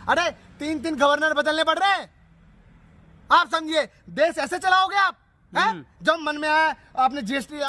अरे 3-3 गवर्नर बदलने पड़ रहे हैं। आप समझिए देश ऐसे चलाओगे आप? जब मन में आया आपने जीएसटी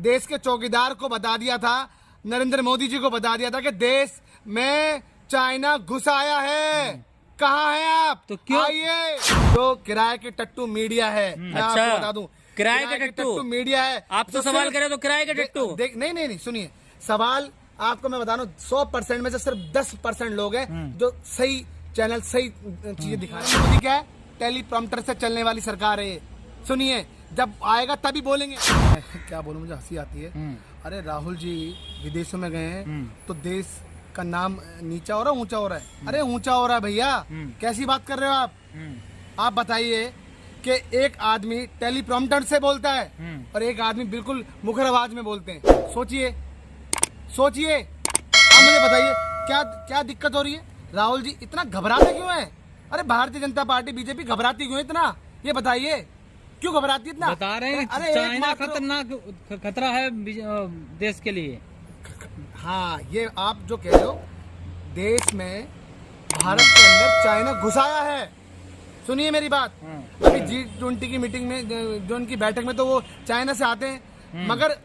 देश के चौकीदार को बता दिया था, नरेंद्र मोदी जी को बता दिया था कि देश में चाइना घुस आया है। कहाँ है आप? तो क्यों आइए? जो किराए के टट्टू मीडिया है, मैं आपको बता दूं, किराए का टट्टू मीडिया है। आप तो सवाल करें तो किराए का टट्टू नहीं सुनिए, सवाल आपको मैं बता रहा हूँ 100% में से सिर्फ 10% लोग हैं जो सही चैनल सही चीजें दिखा रहे हैं। मोदी क्या है? टेलीप्रॉम्प्टर से चलने वाली सरकार है। सुनिए, जब आएगा तभी बोलेंगे। क्या बोलूं, मुझे हंसी आती है। अरे राहुल जी विदेशों में गए हैं तो देश का नाम नीचा हो रहा है ऊंचा हो रहा है? अरे ऊंचा हो रहा है भैया, कैसी बात कर रहे हो आप? आप बताइए कि एक आदमी टेलीप्रॉम्प्टर से बोलता है और एक आदमी बिल्कुल मुखर आवाज में बोलते हैं। सोचिए अब मुझे बताइए क्या दिक्कत हो रही है? राहुल जी इतना घबराते क्यों हैं? अरे भारतीय जनता पार्टी बीजेपी घबराती क्यों है इतना? ये बताइए क्यों घबराती इतना? बता रहे हैं चाइना खतरनाक खतरा है देश के लिए। हाँ, ये आप जो कह रहे हो, देश में भारत के अंदर चाइना घुसाया है। सुनिए मेरी बात, अभी G20 की मीटिंग में, जो उनकी बैठक में, तो वो चाइना से आते हैं, मगर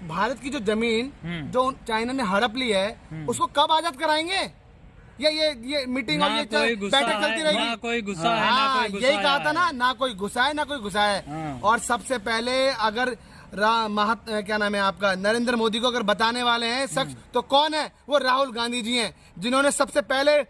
भारत की जो जमीन जो चाइना ने हड़प ली है उसको कब आजाद कराएंगे? ये मीटिंग और ये बैठक चलती रहेगी। ना कोई गुस्सा है, ना कोई गुस्सा यही कहा था ना कोई गुस्सा है, ना कोई गुस्सा है। और सबसे पहले अगर क्या नाम है आपका, नरेंद्र मोदी को अगर बताने वाले हैं शख्स तो कौन है? वो राहुल गांधी जी हैं, जिन्होंने सबसे पहले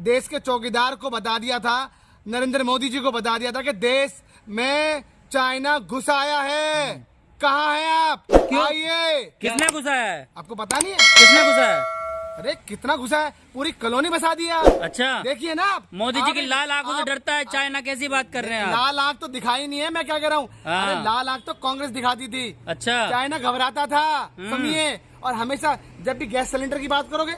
देश के चौकीदार को बता दिया था, नरेंद्र मोदी जी को बता दिया था कि देश में चाइना घुस आया है। कहाँ है आप? आइए। किसने घुसा है? आपको पता नहीं है किसने घुसा है? अरे कितना घुसा है, पूरी कॉलोनी बसा दिया। अच्छा, देखिए ना आप, मोदी जी की लाल आंखों से डरता है चाइना। कैसी बात कर रहे हैं आप? लाल आंख तो दिखाई नहीं है, मैं क्या कह रहा हूँ। अरे लाल आंख तो कांग्रेस दिखाती थी। अच्छा, चाइना घबराता था, सुनिए। और हमेशा जब भी गैस सिलेंडर की बात करोगे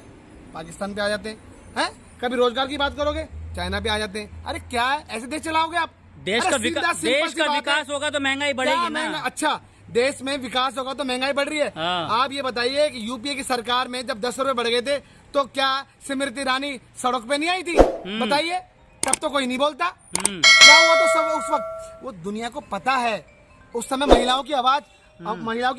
पाकिस्तान पे आ जाते हैं, कभी रोजगार की बात करोगे चाइना पे आ जाते हैं। अरे क्या है, ऐसे देश चलाओगे आप? देश का विकास होगा तो महंगाई बढ़ेगी ना। अच्छा, देश में विकास होगा तो महंगाई बढ़ रही है। आप ये बताइए कि यूपीए की सरकार में जब 10 रुपए बढ़ गए थे तो क्या स्मृति ईरानी सड़क पे नहीं आई थी? बताइए, तब तो कोई नहीं बोलता। क्या हुआ? तो सब उस वक्त वो दुनिया को पता है, उस समय महिलाओं की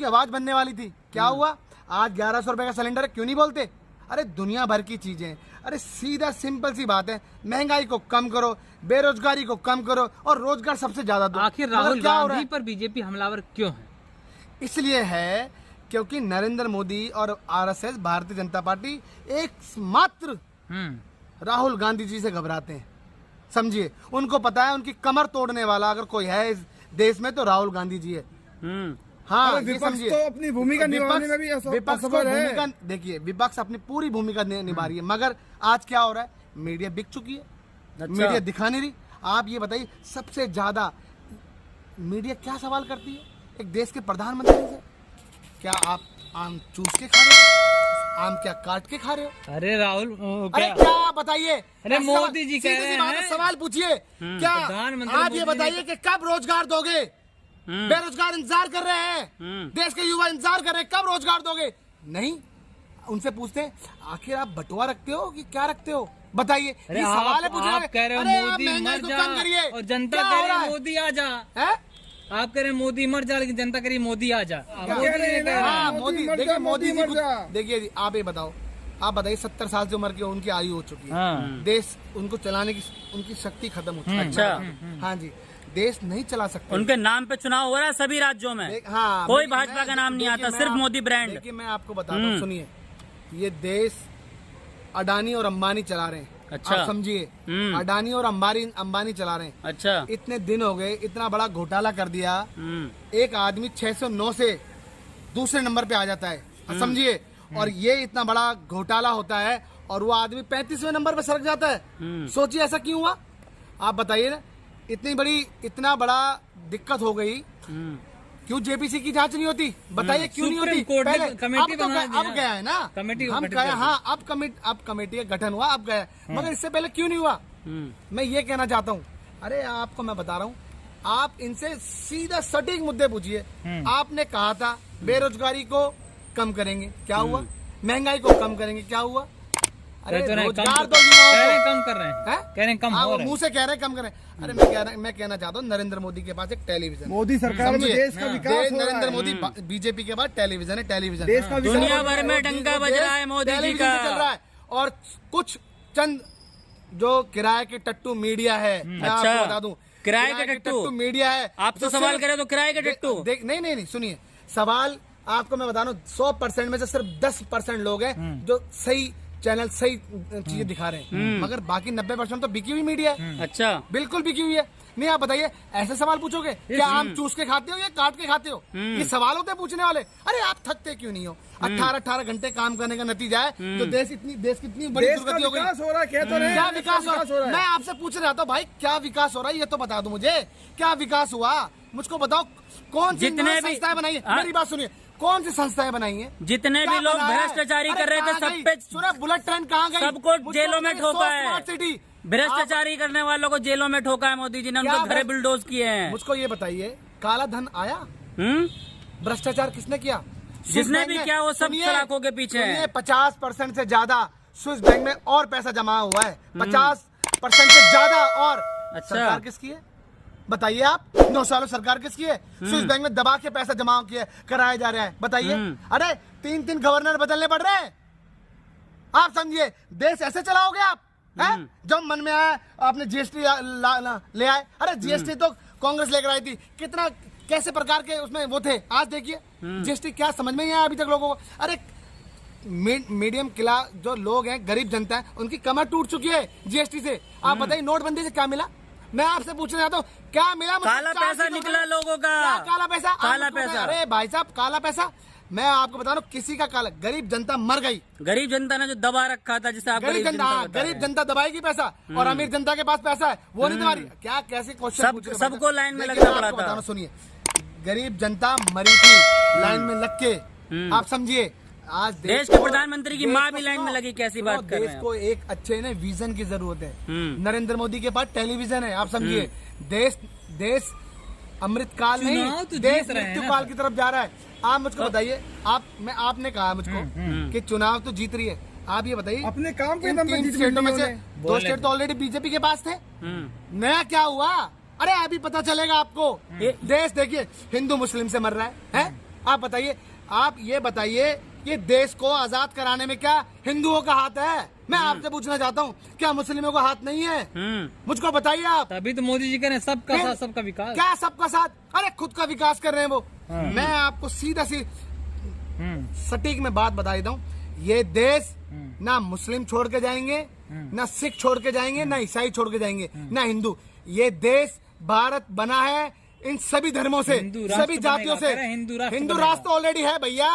आवाज बनने वाली थी। क्या हुआ? आज 1100 रुपए का सिलेंडर, क्यों नहीं बोलते? अरे दुनिया भर की चीजें। अरे सीधा सिंपल सी बात है, महंगाई को कम करो, बेरोजगारी को कम करो और रोजगार सबसे ज्यादा दो। आखिर राहुल गांधी पर बीजेपी हमलावर क्यों है? इसलिए है क्योंकि नरेंद्र मोदी और आरएसएस, भारतीय जनता पार्टी, एकमात्र राहुल गांधी जी से घबराते हैं। समझिए, उनको पता है उनकी कमर तोड़ने वाला अगर कोई है इस देश में तो राहुल गांधी जी है। हाँ, विपक्ष तो अपनी भूमिका निभाने में भी असफल है। देखिए, विपक्ष अपनी पूरी भूमिका निभा रही है, मगर आज क्या हो रहा है? मीडिया बिक चुकी है। अच्छा। मीडिया दिखा नहीं रही। आप ये बताइए, सबसे ज्यादा मीडिया क्या सवाल करती है एक देश के प्रधानमंत्री से? क्या आप आम चूस के खा रहे हो? आम क्या काट के खा रहे हो? अरे राहुल, अरे क्या बताइए? अरे मोदी जी कह रहे हैं, सवाल पूछिए। क्या आप ये बताइए कि कब रोजगार दोगे? बेरोजगार इंतजार कर रहे हैं, देश के युवा इंतजार कर रहे हैं, कब रोजगार दोगे? नहीं, उनसे पूछते हैं आखिर आप बटुआ रखते हो कि क्या रखते हो? बताइए। अरे सवाल है, पूछ रहे आप कह रहे हो मोदी मर जा और जनता कह रही है मोदी आ जा। आप कह रहे हैं मोदी मर जा, लेकिन जनता कह रही है मोदी आ जा। मोदी, देखिए मोदी जी, देखिए आप ये बताओ, आप बताइए 70 साल से उम्र की उनकी आयु हो चुकी है। देश उनको चलाने की उनकी शक्ति खत्म हो चुकी है। अच्छा, हाँ जी, देश नहीं चला सकते। उनके नाम पे चुनाव हो रहा है सभी राज्यों में। हाँ, कोई भाजपा का नाम नहीं आता, सिर्फ मोदी ब्रांड। देखिए मैं आपको बताता हूँ, सुनिए, ये देश अडानी और अंबानी चला रहे हैं। अच्छा, समझिए, अडानी और अंबानी चला रहे हैं। अच्छा, इतने दिन हो गए, इतना बड़ा घोटाला कर दिया। एक आदमी 609 से दूसरे नंबर पे आ जाता है, समझिए, और ये इतना बड़ा घोटाला होता है और वो आदमी 35वें नंबर पे सरक जाता है। सोचिए ऐसा क्यों हुआ? आप बताइए ना, इतना बड़ा दिक्कत हो गई, क्यों जेपीसी की जांच नहीं होती? बताइए क्यों नहीं होती? पहले अब गया है ना कमेटी, हम गए। हाँ, अब कमेटी का गठन हुआ, अब गया, मगर इससे पहले क्यों नहीं हुआ? मैं ये कहना चाहता हूँ। अरे आपको मैं बता रहा हूँ, आप इनसे सीधा सटीक मुद्दे पूछिए। आपने कहा था बेरोजगारी को कम करेंगे, क्या हुआ? महंगाई को कम करेंगे, क्या हुआ? अरे कह रहे हैं रोजगार दो युवाओं कह रहे हैं को। कम कर रहे हैं, हैं? कह रहे हैं कम हाँ, हो वो रहे हैं। मुंह से कह रहे हैं कम कर रहे हैं। अरे मैं कहना चाहता हूँ नरेंद्र मोदी के पास एक टेलीविजन है। मोदी सरकार में समझिए, देश का विकास हो रहा नरेंद्र है। मोदी बीजेपी के बाद टेलीविजन है, टेलीविजन देश का विकास दुनिया हो रहा भर है। में डंका बज रहा है मोदी जी टेलीविजन का। से चल रहा है और कुछ चंद जो किराए के टट्टू मीडिया है, मैं अच्छा, आपको बता दूं, किराए के टट्टू मीडिया है। आप तो सवाल करें तो किराए के टट्टू। नहीं सुनिए, सवाल आपको मैं बता रहा हूँ 100% में से सिर्फ 10% लोग हैं जो सही चैनल सही चीजें दिखा रहे हैं, मगर बाकी 90% तो बिकी हुई मीडिया है। अच्छा, बिल्कुल बिकी हुई है। नहीं, आप बताइए, ऐसे सवाल पूछोगे क्या आम चूस के खाते हो या काट के खाते हो? ये सवाल होते हैं पूछने वाले। अरे आप थकते क्यों नहीं हो? 18 घंटे काम करने का नतीजा है तो देश की इतनी बड़ी देश का दुर्गति हो गई। विकास हो रहा है, कह तो रहे हैं, क्या देश का विकास हो रहा है? मैं आपसे पूछ रहा था भाई, क्या विकास हो रहा है ये तो बता दो मुझे। क्या विकास हुआ मुझको बताओ। कौन सी जितने भी- संस्थाएं बनाई है? हाँ। मेरी बात सुनिए, कौन सी संस्थाएं बनाई है? जितने भी लोग भ्रष्टाचारी कर रहे थे सब पे सुना, बुलेट ट्रेन कहाँ गई? सबको जेलों में ठोका है। स्मार्ट सिटी भ्रष्टाचारी करने वालों को जेलों में ठोका है मोदी जी ने, उनको घरे बुलडोज किए हैं। मुझको ये बताइए, काला धन आया? भ्रष्टाचार किसने किया? जिसने भी किया वो सब सलाखों के पीछे है। 50% से ज्यादा स्विस बैंक में और पैसा जमा हुआ है, 50% से ज्यादा। और अच्छा। सरकार किसकी है बताइए आप? 9 सालों सरकार किसकी है? स्विस बैंक में दबा के पैसा जमा किया कराया जा रहा है, बताइए। अरे 3 गवर्नर बदलने पड़ रहे हैं। आप समझिए, देश ऐसे चलाओगे आप? हैं? जब मन में आया आपने जीएसटी ले आए। अरे जीएसटी तो कांग्रेस लेकर आई थी, कितना कैसे प्रकार के उसमें वो थे। आज देखिए जीएसटी क्या समझ में नहीं आया अभी तक लोगों को। अरे मीडियम क्लास जो लोग हैं, गरीब जनता है, उनकी कमर टूट चुकी है जीएसटी से। आप बताइए नोटबंदी से क्या मिला? मैं आपसे पूछना चाहता हूँ क्या मिला? काला पैसा निकला लोगों का। क्या काला पैसा? काला पैसा। अरे भाई साहब, काला पैसा मैं आपको बता रहा हूँ, किसी का काला, गरीब जनता मर गई। गरीब जनता ने जो दबा रखा था, जिसे आप गरीब जनता दबाएगी पैसा, और अमीर जनता के पास पैसा है वो नहीं दबा रही। क्या कैसे क्वेश्चन? सबको लाइन में लगना पड़ा था। सुनिए, गरीब जनता मरी थी लाइन में लग के। आप समझिए, आज देश के प्रधानमंत्री की माँ भी लाइन में लगी। कैसी बात कर रहे हैं? देश को एक अच्छे ने विजन की जरूरत है। नरेंद्र मोदी के पास टेलीविजन है। आप समझिए, देश अमृतकाल नहीं, देश मृत्युकाल की तरफ जा रहा है। आप मुझको बताइए, आपने कहा मुझको कि चुनाव तो जीत रही है। आप ये बताइए, अपने काम के इन दम पे 3 जीत स्टेटों में रही से है 2 स्टेट तो ऑलरेडी बीजेपी के पास थे। नया क्या हुआ? अरे अभी पता चलेगा आपको। देश देखिए हिंदू मुस्लिम से मर रहा है? आप बताइए, आप ये बताइए, ये देश को आजाद कराने में क्या हिंदुओं का हाथ है? मैं आपसे पूछना चाहता हूँ, क्या मुस्लिमों का हाथ नहीं है? मुझको बताइए आप। तभी तो मोदी जी कह रहे हैं सबका साथ सबका विकास। क्या सबका साथ? अरे खुद का विकास कर रहे हैं वो। मैं आपको सीधा सटीक में बात बता देता हूँ, ये देश ना मुस्लिम छोड़ के जाएंगे, ना सिख छोड़ के जाएंगे, ना ईसाई छोड़ के जाएंगे, ना हिंदू। ये देश भारत बना है इन सभी धर्मों से, सभी जातियों से। हिंदू राष्ट्र तो ऑलरेडी है भैया।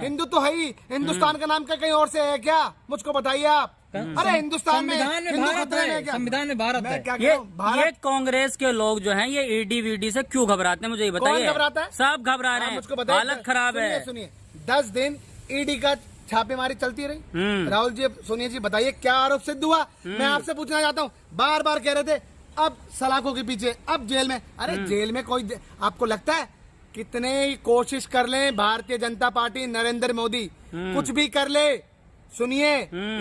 हिंदू तो है ही। हिंदुस्तान का नाम क्या कहीं और से है क्या? मुझको बताइए आप। अरे हिंदुस्तान में हिंदू खतरे में क्या? संविधान में भारत है। ये कांग्रेस के लोग जो हैं, ये ईडी वीडी से क्यों घबराते हैं? मुझे ये बताइए। कौन घबराता है? सब घबरा रहे हैं, मुझको बताइए। हालत खराब है। सुनिए, 10 दिन ईडी का छापेमारी चलती रही। राहुल जी, सोनिया जी, बताइए क्या आरोप सिद्ध हुआ? मैं आपसे पूछना चाहता हूँ, बार बार कह रहे थे अब सलाखों के पीछे, अब जेल में। अरे जेल में कोई, आपको लगता है कितने ही कोशिश कर ले भारतीय जनता पार्टी, नरेंद्र मोदी कुछ भी कर ले, सुनिए,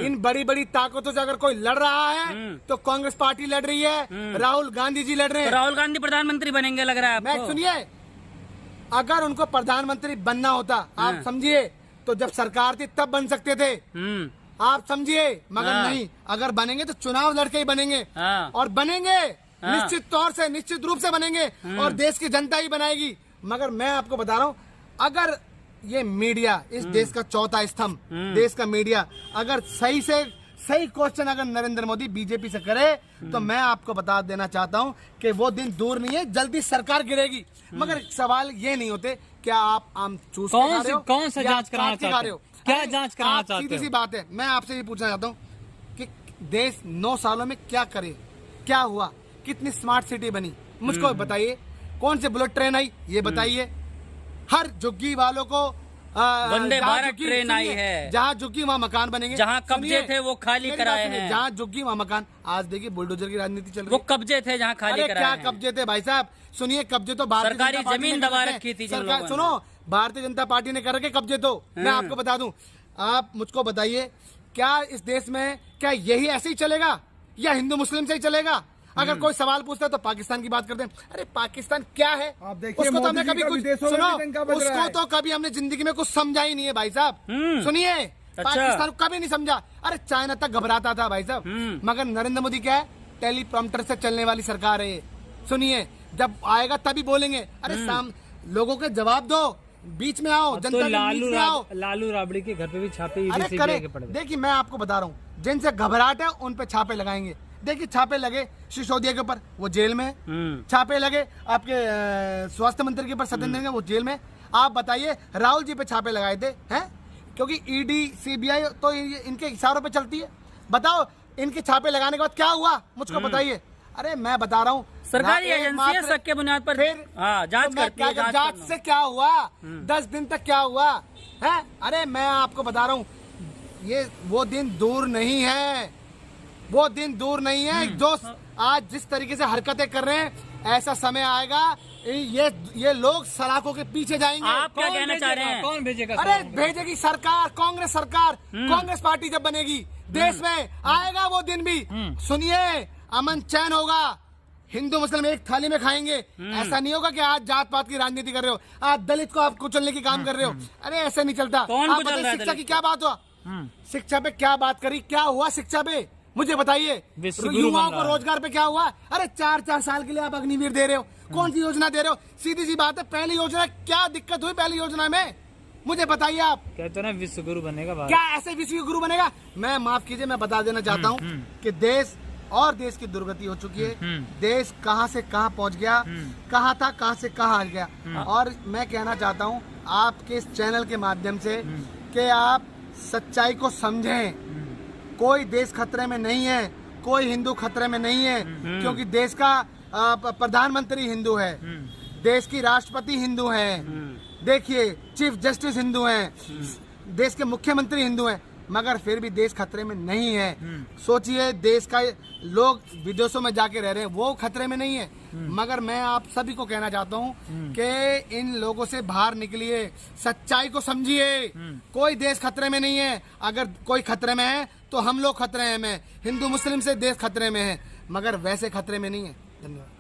इन बड़ी बड़ी ताकतों से अगर कोई लड़ रहा है तो कांग्रेस पार्टी लड़ रही है, राहुल गांधी जी लड़ रहे हैं। तो राहुल गांधी प्रधानमंत्री बनेंगे लग रहा है आपको? मैं सुनिए, अगर उनको प्रधानमंत्री बनना होता, आप समझिए, तो जब सरकार थी तब बन सकते थे। आप समझिए, मगर नहीं, अगर बनेंगे तो चुनाव लड़के ही बनेंगे। और बनेंगे निश्चित तौर से, निश्चित रूप से बनेंगे, और देश की जनता ही बनाएगी। मगर मैं आपको बता रहा हूँ, अगर ये मीडिया, इस देश का चौथा स्तंभ, देश का मीडिया, अगर सही क्वेश्चन अगर नरेंद्र मोदी बीजेपी से करे, तो मैं आपको बता देना चाहता हूं कि वो दिन दूर नहीं है, जल्दी सरकार गिरेगी। मगर सवाल ये नहीं होते क्या आप आम चूस के खा रहे हो, कौन सा जांच कराना चाहते हो? क्या जांच कराना चाहते हो? सीधी सी बात है, मैं आपसे ये पूछना चाहता हूँ कि देश 9 सालों में क्या करे, क्या हुआ, कितनी स्मार्ट सिटी बनी, मुझको बताइए। कौन से बुलेट ट्रेन आई ये बताइए। हर झुग्गी वालों को वंदे भारत ट्रेन आई है। जहाँ झुग्गी वहाँ मकान बनेंगे। जहाँ कब्जे थे वो खाली कराए हैं। जहाँ झुग्गी वहाँ मकान। आज देखिए बुलडोजर की राजनीति चल रही है। वो कब्जे थे जहाँ खाली कराए हैं। क्या कब्जे थे भाई साहब? सुनिए, कब्जे तो सरकारी जमीन दबा रखी थी। सुनो, भारतीय जनता पार्टी ने कर रखे कब्जे। तो मैं आपको बता दूं, आप मुझको बताइए क्या इस देश में क्या यही ऐसे ही चलेगा या हिंदू मुस्लिम से ही चलेगा? अगर कोई सवाल पूछता है तो पाकिस्तान की बात करते हैं। अरे पाकिस्तान क्या है? आप देखिए, उसको तो हमने मोदी कभी जी का कुछ विदेशों में भी डंका बज रहा उसको है। तो कभी हमने जिंदगी में कुछ समझा ही नहीं है भाई साहब। सुनिए, पाकिस्तान को कभी नहीं समझा। अरे चाइना तक घबराता था भाई साहब, मगर नरेंद्र मोदी क्या है, टेलीप्रॉम्प्टर से चलने वाली सरकार है ये। सुनिए, जब आएगा तभी बोलेंगे। अरे लोगों के जवाब दो, बीच में आओ, जनता के बीच में आओ। लालू राबड़ी के घर पे भी छापे अरे करे, देखिए मैं आपको बता रहा हूँ, जिनसे घबराहट है उन पे छापे लगाएंगे। देखिए छापे लगे सिसोदिया के ऊपर, वो जेल में है। छापे लगे आपके स्वास्थ्य मंत्री के ऊपर, सत्येंद्र के, वो जेल में। आप बताइए, राहुल जी पे छापे लगाए थे, हैं? क्योंकि ईडी सीबीआई तो इनके इशारों पे चलती है। बताओ, इनके छापे लगाने के बाद क्या हुआ, मुझको बताइए। अरे मैं बता रहा हूँ, सरकारी एजेंसी है, शक के बुनियाद पर जांच करती है। जांच से क्या हुआ? 10 दिन तक क्या हुआ है? अरे मैं आपको बता रहा हूँ, ये वो दिन दूर नहीं है, वो दिन दूर नहीं है। जो आज जिस तरीके से हरकतें कर रहे हैं, ऐसा समय आएगा ये लोग सलाखों के पीछे जाएंगे। आप क्या कहना चाह रहे हैं? कौन भेजेगा? अरे भेजेगी सरकार, कांग्रेस सरकार, कांग्रेस पार्टी जब बनेगी देश में, आएगा वो दिन भी। सुनिए, अमन चैन होगा, हिंदू मुस्लिम एक थाली में खाएंगे। ऐसा नहीं होगा कि आज जात पात की राजनीति कर रहे हो, आज दलित को आप कुचलने की काम कर रहे हो। अरे ऐसा नहीं चलता। कौन कुचल रहा है? शिक्षा की क्या बात हुआ? शिक्षा पे क्या बात करी, क्या हुआ शिक्षा पे, मुझे बताइए। युवाओं को रोजगार पे क्या हुआ? अरे 4-4 साल के लिए आप अग्निवीर दे रहे हो, कौन सी योजना दे रहे हो? सीधी सी बात है, पहली योजना क्या दिक्कत हुई पहली योजना में, मुझे बताइए आप। कहते ना विश्व गुरु बनेगा भारत। क्या ऐसे विश्व गुरु बनेगा? मैं माफ कीजिए, मैं बता देना चाहता हूँ कि देश की दुर्गति हो चुकी है। देश कहां से कहां पहुंच गया, कहां था कहां से कहां आ गया। और मैं कहना चाहता हूं आपके इस चैनल के माध्यम से कि आप सच्चाई को समझें। कोई देश खतरे में नहीं है, कोई हिंदू खतरे में नहीं है, क्योंकि देश का प्रधानमंत्री हिंदू है, देश की राष्ट्रपति हिंदू है, देखिए चीफ जस्टिस हिंदू हैं, देश के मुख्यमंत्री हिंदू हैं, मगर फिर भी देश खतरे में नहीं है। सोचिए, देश का लोग विदेशों में जाके रह रहे हैं, वो खतरे में नहीं है। मगर मैं आप सभी को कहना चाहता हूँ कि इन लोगों से बाहर निकलिए, सच्चाई को समझिए। कोई देश खतरे में नहीं है। अगर कोई खतरे में है तो हम लोग खतरे में हैं। हिंदू मुस्लिम से देश खतरे में है, मगर वैसे खतरे में नहीं है। धन्यवाद।